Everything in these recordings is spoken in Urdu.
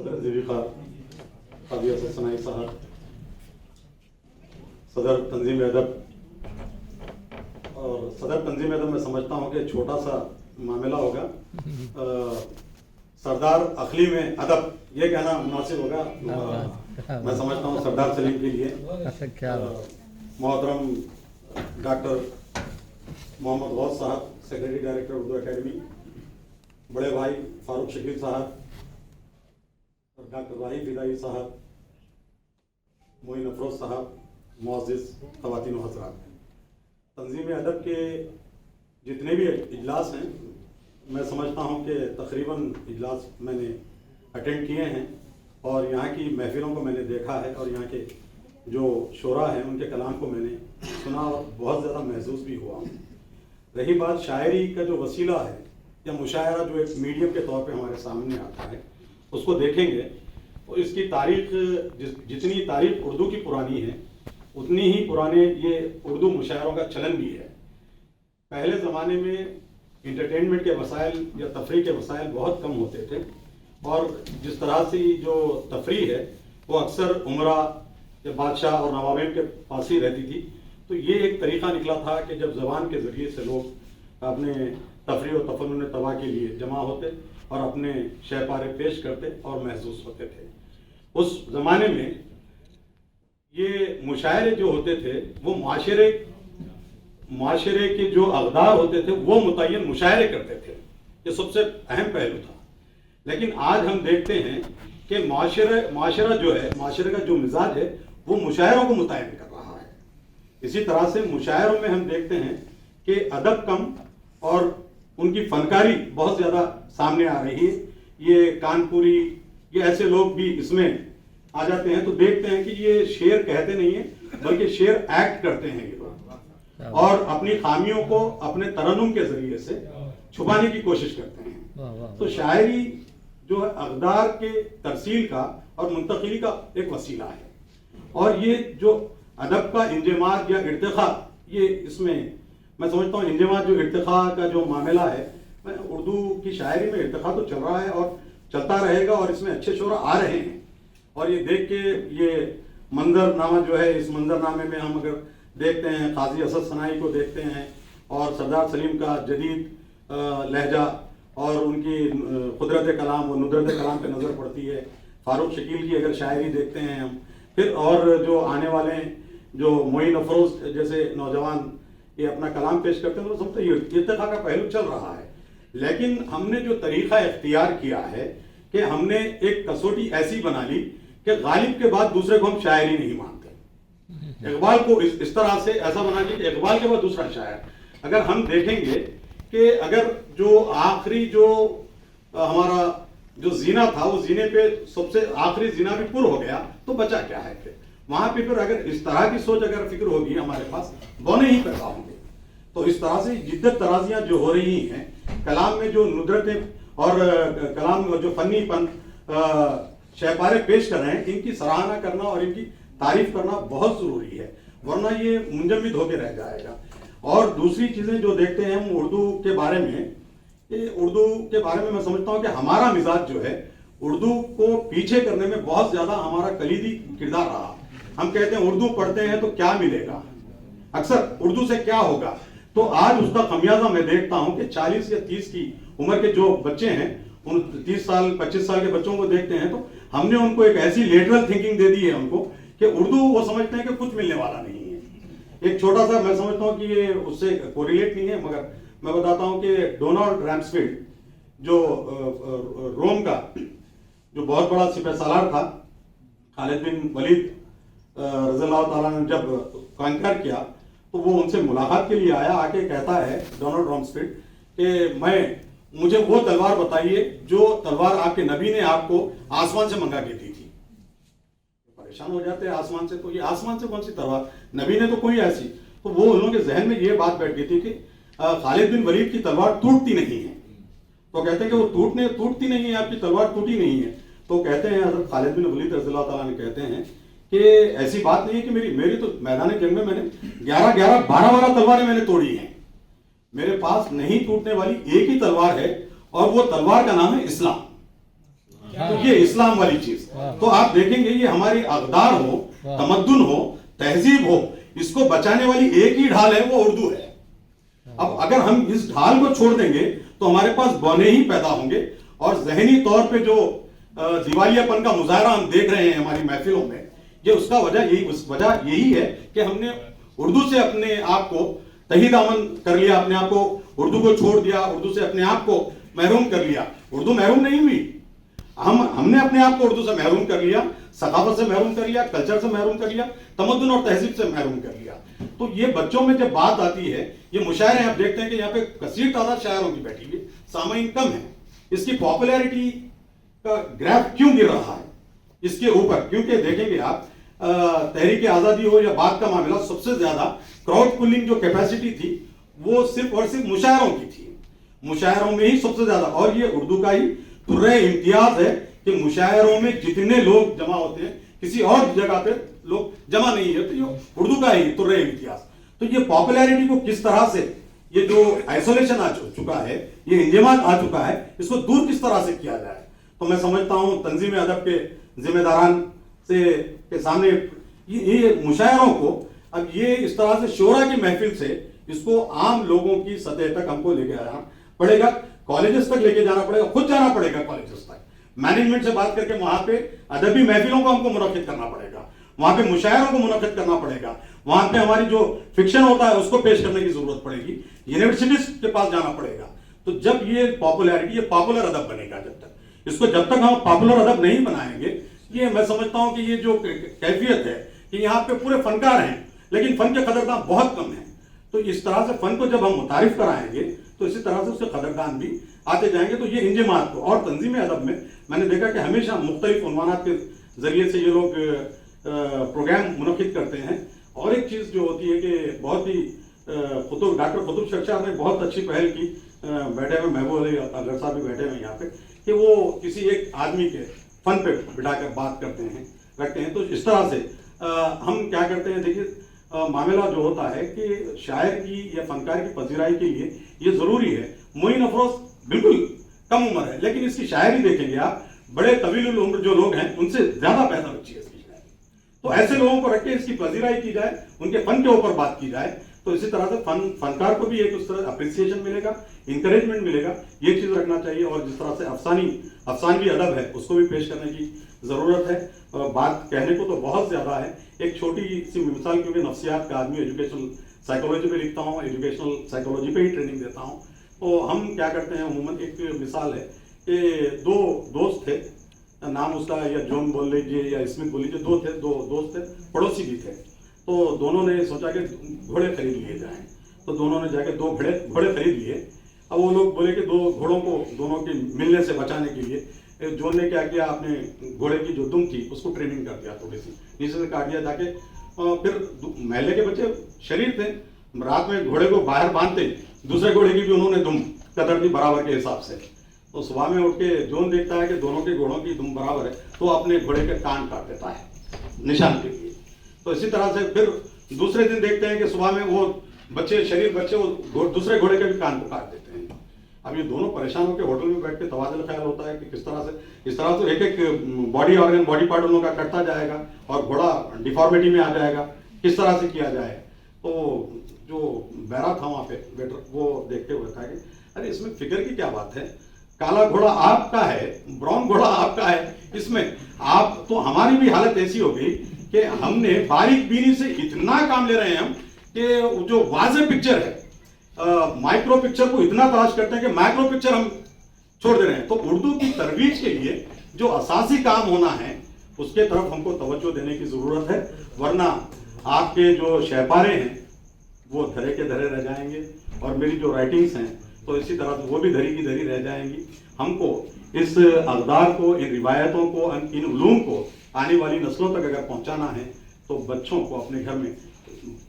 صدر ذویقہ قاضی اسد ثنائی صاحب، صدر تنظیم ادب، اور صدر تنظیم ادب میں سمجھتا ہوں کہ چھوٹا سا معاملہ ہوگا، سردار اخلی میں ادب یہ کہنا مناسب ہوگا، میں سمجھتا ہوں سردار سلیم کے لیے۔ محترم ڈاکٹر محمد غوث صاحب، سیکرٹری ڈائریکٹر اردو اکیڈمی، بڑے بھائی فاروق شکیل صاحب اور ڈاکٹر راہی فدائی صاحب، معین افروز صاحب، معزز خواتین و حضرات، تنظیم ادب کے جتنے بھی اجلاس ہیں میں سمجھتا ہوں کہ تقریباً اجلاس میں نے اٹینڈ کیے ہیں اور یہاں کی محفلوں کو میں نے دیکھا ہے اور یہاں کے جو شعراء ہیں ان کے کلام کو میں نے سنا اور بہت زیادہ محظوظ بھی ہوا ہوں۔ رہی بات شاعری کا جو وسیلہ ہے یا مشاعرہ جو ایک میڈیم کے طور پہ ہمارے سامنے آتا ہے، اس کو دیکھیں گے تو اس کی تاریخ جتنی تاریخ اردو کی پرانی ہے اتنی ہی پرانے یہ اردو مشاعروں کا چلن بھی ہے۔ پہلے زمانے میں انٹرٹینمنٹ کے وسائل یا تفریح کے وسائل بہت کم ہوتے تھے اور جس طرح سے جو تفریح ہے وہ اکثر عمرہ یا بادشاہ اور نوابین کے پاس ہی رہتی تھی، تو یہ ایک طریقہ نکلا تھا کہ جب زبان کے ذریعے سے لوگ اپنے تفریح و تفنن طبع کے لیے جمع ہوتے اور اپنے شہ پارے پیش کرتے اور محظوظ ہوتے تھے۔ اس زمانے میں یہ مشاعرے جو ہوتے تھے وہ معاشرے کے جو اقدار ہوتے تھے وہ متعین مشاعرے کرتے تھے، یہ سب سے اہم پہلو تھا۔ لیکن آج ہم دیکھتے ہیں کہ معاشرہ جو ہے، معاشرے کا جو مزاج ہے وہ مشاعروں کو متعین کر رہا ہے۔ اسی طرح سے مشاعروں میں ہم دیکھتے ہیں کہ ادب کم اور ان کی فنکاری بہت زیادہ سامنے آ رہی ہے۔ یہ کانپوری یہ ایسے لوگ بھی اس میں آ جاتے ہیں تو دیکھتے ہیں کہ یہ شعر کہتے نہیں ہیں بلکہ شعر ایکٹ کرتے ہیں یہ لوگ، اور اپنی خامیوں کو اپنے ترنم کے ذریعے سے چھپانے کی کوشش کرتے ہیں۔ تو شاعری جو ہے اقدار کے ترسیل کا اور منتقلی کا ایک وسیلہ ہے، اور یہ جو ادب کا انجماد یا ارتقاء، یہ اس میں میں سمجھتا ہوں انجماد جو ارتقاء کا جو معاملہ ہے، اردو کی شاعری میں ارتقاء تو چل رہا ہے اور چلتا رہے گا اور اس میں اچھے شعراء آ رہے ہیں۔ اور یہ دیکھ کے یہ منظر نامہ جو ہے، اس منظر نامے میں ہم اگر دیکھتے ہیں قاضی اسد ثنائی کو دیکھتے ہیں اور سردار سلیم کا جدید لہجہ اور ان کی قدرت کلام و ندرت کلام پہ نظر پڑتی ہے، فاروق شکیل کی اگر شاعری دیکھتے ہیں ہم، پھر اور جو آنے والے جو معین افروز جیسے نوجوان یہ اپنا کلام پیش کرتے ہیں تو سمجھتے ہیں ارتقاء کا پہلو چل رہا ہے۔ لیکن ہم نے جو طریقہ اختیار کیا ہے کہ ہم نے ایک کسوٹی ایسی بنا لی کہ غالب کے بعد دوسرے کو ہم شاعری نہیں مانتے۔ اقبال کو اس طرح سے ایسا بنا لیا کہ اقبال کے بعد دوسرا شاعر۔ اگر ہم دیکھیں گے کہ اگر جو آخری جو ہمارا جو زینہ تھا وہ زینے پہ سب سے آخری زینہ بھی پر ہو گیا تو بچا کیا ہے؟ پھر وہاں پہ پھر اگر اس طرح کی سوچ اگر فکر ہوگی ہمارے پاس، بونے ہی پیدا ہوں گے۔ تو اس طرح سے جدت ترازیاں جو ہو رہی ہیں کلام میں، جو ندرتیں اور کلام جو فنی پن شہ پارے پیش کر رہے ہیں، ان کی سراہنا کرنا اور ان کی تعریف کرنا بہت ضروری ہے، ورنہ یہ منجمد ہو کے رہ جائے گا۔ اور دوسری چیزیں جو دیکھتے ہیں ہم اردو کے بارے میں، میں سمجھتا ہوں کہ ہمارا مزاج جو ہے اردو کو پیچھے کرنے میں بہت زیادہ ہمارا کلیدی کردار رہا۔ ہم کہتے ہیں اردو پڑھتے ہیں تو کیا ملے گا، اکثر اردو سے کیا ہوگا، تو آج اس کا خمیازہ میں دیکھتا ہوں کہ 40 یا 30 کی عمر کے جو بچے ہیں، ان 30 سال 25 سال کے بچوں کو دیکھتے ہیں تو ہم نے ان کو ایک ایسی لیٹرل تھنکنگ دے دی ہے ان کو کہ اردو وہ سمجھتے ہیں کہ کچھ ملنے والا نہیں ہے۔ ایک چھوٹا سا میں سمجھتا ہوں کہ یہ اس سے کوریلیٹ نہیں ہے، مگر میں بتاتا ہوں کہ ڈونالڈ رامسفیلڈ جو روم کا جو بہت بڑا سپہ سالار تھا، خالد بن ولید رضی اللہ تعالیٰ نے جب کانکر کیا تو وہ ان سے ملاقات کے لیے آیا، آ کے کہتا ہے ڈونالڈ رامسفیلڈ کہ مجھے وہ تلوار بتائیے جو تلوار آپ کے نبی نے آپ کو آسمان سے منگا کے دی تھی۔ پریشان ہو جاتے ہیں آسمان سے، تو یہ آسمان سے کون سی تلوار، نبی نے تو کوئی ایسی، تو وہ ان لوگوں کے ذہن میں یہ بات بیٹھ گئی تھی کہ خالد بن ولید کی تلوار ٹوٹتی نہیں ہے، تو کہتے ہیں کہ وہ ٹوٹتی نہیں ہے، آپ کی تلوار ٹوٹی نہیں ہے، تو کہتے ہیں حضرت خالد بن ولید رضی اللہ تعالیٰ نے کہتے ہیں کہ ایسی بات نہیں ہے کہ میری تو میدان جنگ میں نے 12 تلواریں میں نے توڑی ہیں، میرے پاس نہیں ٹوٹنے والی ایک ہی تلوار ہے اور وہ تلوار کا نام ہے اسلام۔ تو یہ اسلام والی چیز. تو آپ دیکھیں گے یہ ہماری اقدار ہو, تمدن ہو, تہذیب ہو, اس کو بچانے والی ایک ہی ڈھال ہے, وہ اردو ہے. اب اگر ہم اس ڈھال کو چھوڑ دیں گے تو ہمارے پاس بونے ہی پیدا ہوں گے, اور ذہنی طور پہ جو دیوالیہ پن کا مظاہرہ ہم دیکھ رہے ہیں ہماری محفلوں میں, یہ اس کا وجہ یہی ہے کہ ہم نے اردو سے اپنے آپ کو تہی دامن کر لیا, اپنے آپ کو اردو کو چھوڑ دیا, اردو سے اپنے آپ کو محروم کر لیا. اردو محروم نہیں ہوئی, ہم نے اپنے آپ کو اردو سے محروم کر لیا, ثقافت سے محروم کر لیا, کلچر سے محروم کر لیا, تمدن اور تہذیب سے محروم کر لیا. تو یہ بچوں میں جب بات آتی ہے, یہ مشاعرے آپ دیکھتے ہیں کہ یہاں پہ کثیر تعداد شاعروں کی بیٹھی ہوئی, سامعین کم ہے. اس کی پاپولیرٹی کا گراف کیوں گر رہا ہے اس کے اوپر؟ کیونکہ دیکھیں گے آپ, تحریک آزادی ہو یا بات کا معاملہ, سب سے زیادہ کراؤڈ پولنگ جو کیپیسٹی تھی وہ صرف اور صرف مشاعروں کی تھی, مشاعروں میں ہی سب سے زیادہ. اور یہ اردو کا ہی درہ امتیاز ہے کہ مشاعروں میں جتنے لوگ جمع ہوتے ہیں کسی اور جگہ پہ لوگ جمع نہیں ہوتے, یہ اردو کا ہی درہ امتیاز. تو یہ پاپولیرٹی کو کس طرح سے, یہ جو آئسولیشن آ چکا ہے, یہ انجماد آ چکا ہے, اس کو دور کس طرح سے کیا جائے. تو میں سمجھتا ہوں تنظیم ادب کے ذمہ داران کے سامنے یہ مشاعروں کو اب یہ اس طرح سے شورا کی محفل سے اس کو عام لوگوں کی سطح تک ہم کو لے کے آنا پڑے گا, کالجز تک لے کے جانا پڑے گا, خود جانا پڑے گا کالجز تک, مینجمنٹ سے بات کر کے وہاں پہ ادبی محفلوں کو ہم کو منعقد کرنا پڑے گا, وہاں پہ مشاعروں کو منعقد کرنا پڑے گا, وہاں پہ ہماری جو فکشن ہوتا ہے اس کو پیش کرنے کی ضرورت پڑے گی, یونیورسٹیز کے پاس جانا پڑے گا. تو جب یہ پاپولیرٹی, یہ پاپولر ادب بنے گا, جب تک ہم پاپولر ادب نہیں بنائیں گے, یہ میں سمجھتا ہوں کہ یہ جو کیفیت ہے کہ یہاں پہ پورے فنکار ہیں لیکن فن کے قدردان بہت کم ہیں. تو اس طرح سے فن کو جب ہم متعارف کرائیں گے تو اسی طرح سے اس کے قدردان بھی آتے جائیں گے. تو یہ انجماد کو, اور تنظیم ادب میں نے دیکھا کہ ہمیشہ مختلف عنوانات کے ذریعے سے یہ لوگ پروگرام منعقد کرتے ہیں. اور ایک چیز جو ہوتی ہے کہ بہت ہی ڈاکٹر قطب شخصیات نے بہت اچھی پہل کی, بیٹھے ہوئے محبوب علی اگر صاحب بھی بیٹھے ہوئے یہاں پہ, کہ وہ کسی ایک آدمی کے فن پہ بٹھا کر بات رکھتے ہیں. تو اس طرح سے ہم کیا کرتے ہیں, دیکھیے معاملہ جو ہوتا ہے کہ شاعر کی یا فنکار کی پذیرائی کے لیے یہ ضروری ہے. معین افروز بالکل کم عمر ہے لیکن اس کی شاعری دیکھیں گے آپ, بڑے طویل العمر جو لوگ ہیں ان سے زیادہ پیسہ بچی ہے اس کی شاعری. تو ایسے لوگوں کو رکھ کے اس کی پذیرائی کی جائے, ان کے فن کے اوپر بات کی جائے, تو اسی طرح سے فنکار کو بھی ایک اس طرح اپریسیشن ملے گا, انکریجمنٹ ملے گا. یہ چیز رکھنا چاہیے. اور جس طرح سے افسانوی ادب ہے اس کو بھی پیش کرنے کی ضرورت ہے. بات کہنے کو تو بہت زیادہ ہے. ایک چھوٹی سی مثال, کیونکہ نفسیات کا آدمی, ایجوکیشنل سائیکولوجی پہ لکھتا ہوں, ایجوکیشنل سائیکولوجی پہ ہی ٹریننگ دیتا ہوں. تو ہم کیا کرتے ہیں عموماً, ایک مثال ہے کہ دو دوست تھے, نام اس کا یا جون بول لیجیے یا اسمتھ بول لیجیے, دو دوست تھے, پڑوسی بھی تھے. تو دونوں نے سوچا کہ گھوڑے خرید لیے جائیں. تو دونوں نے جا کے 2 گھوڑے خرید لیے. اب وہ لوگ بولے کہ 2 گھوڑوں کو دونوں کے ملنے سے بچانے کے لیے جون نے کیا کیا, اپنے گھوڑے کی جو دم تھی اس کو ٹریننگ کر دیا, تھوڑی سی نیچے سے کاٹ دیا تاکہ پھر محلے کے بچے شریر تھے, رات میں گھوڑے کو باہر باندھتے, دوسرے گھوڑے کی بھی انہوں نے دم قدر دی برابر کے حساب سے. تو صبح میں اٹھ کے جون دیکھتا ہے کہ دونوں کے گھوڑوں کی دم برابر ہے, تو اپنے گھوڑے کے کان کاٹ دیتا ہے نشان کے لیے. تو اسی طرح سے پھر دوسرے دن دیکھتے ہیں کہ صبح میں وہ بچے وہ دوسرے گھوڑے کے بھی کان کو کاٹ دیتے ہیں. اب یہ دونوں پریشان ہو کے ہوٹل میں بیٹھ کے تبادلہ خیال ہوتا ہے کہ کس طرح سے اس طرح سے ایک body organ, body part in لوگوں کا کٹتا جائے گا اور گھوڑا ڈیفارمیٹی میں آ جائے گا, کس طرح سے کیا جائے. تو جو بیرا تھا وہاں پہ ویٹر, وہ دیکھتے ہوئے کہا کہ ارے اس میں فکر کی کیا بات ہے, کالا گھوڑا آپ کا ہے, براؤن گھوڑا آپ کا ہے, اس میں آپ تو ہماری بھی حالت ایسی ہو گئی کہ ہم نے باریک بینی سے اتنا کام لے رہے ہیں ہم کہ جو واضح پکچر ہے, مائکرو پکچر کو اتنا تلاش کرتے ہیں کہ مائکرو پکچر ہم چھوڑ دے رہے ہیں. تو اردو کی ترویج کے لیے جو اساسی کام ہونا ہے اس کے طرف ہم کو توجہ دینے کی ضرورت ہے, ورنہ آپ کے جو شہپارے ہیں وہ دھرے کے دھرے رہ جائیں گے, اور میری جو رائٹنگز ہیں تو اسی طرح سے وہ بھی دھری کی دھری رہ جائیں گی. ہم کو اس اقدار کو, ان روایتوں کو, ان علوم کو آنے والی نسلوں تک اگر پہنچانا ہے تو بچوں کو اپنے گھر میں,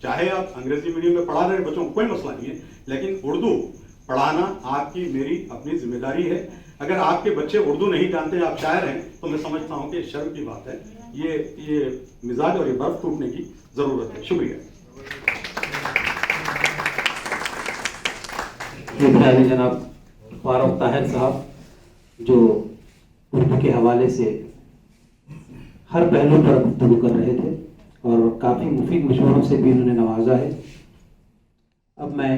چاہے آپ انگریزی میڈیم میں پڑھا رہے ہیں بچوں کو کوئی مسئلہ نہیں ہے, لیکن اردو پڑھانا آپ کی میری اپنی ذمہ داری ہے. اگر آپ کے بچے اردو نہیں جانتے, آپ شاعر ہیں, تو میں سمجھتا ہوں کہ شرم کی بات ہے. یہ مزاج اور یہ برف ٹوٹنے کی ضرورت ہے. شکریہ. جناب فاروق طاہر صاحب جو اردو کے حوالے سے ہر پہلو پر گفتگو کر رہے تھے اور کافی مفید مشوروں سے بھی انہوں نے نوازا ہے. اب میں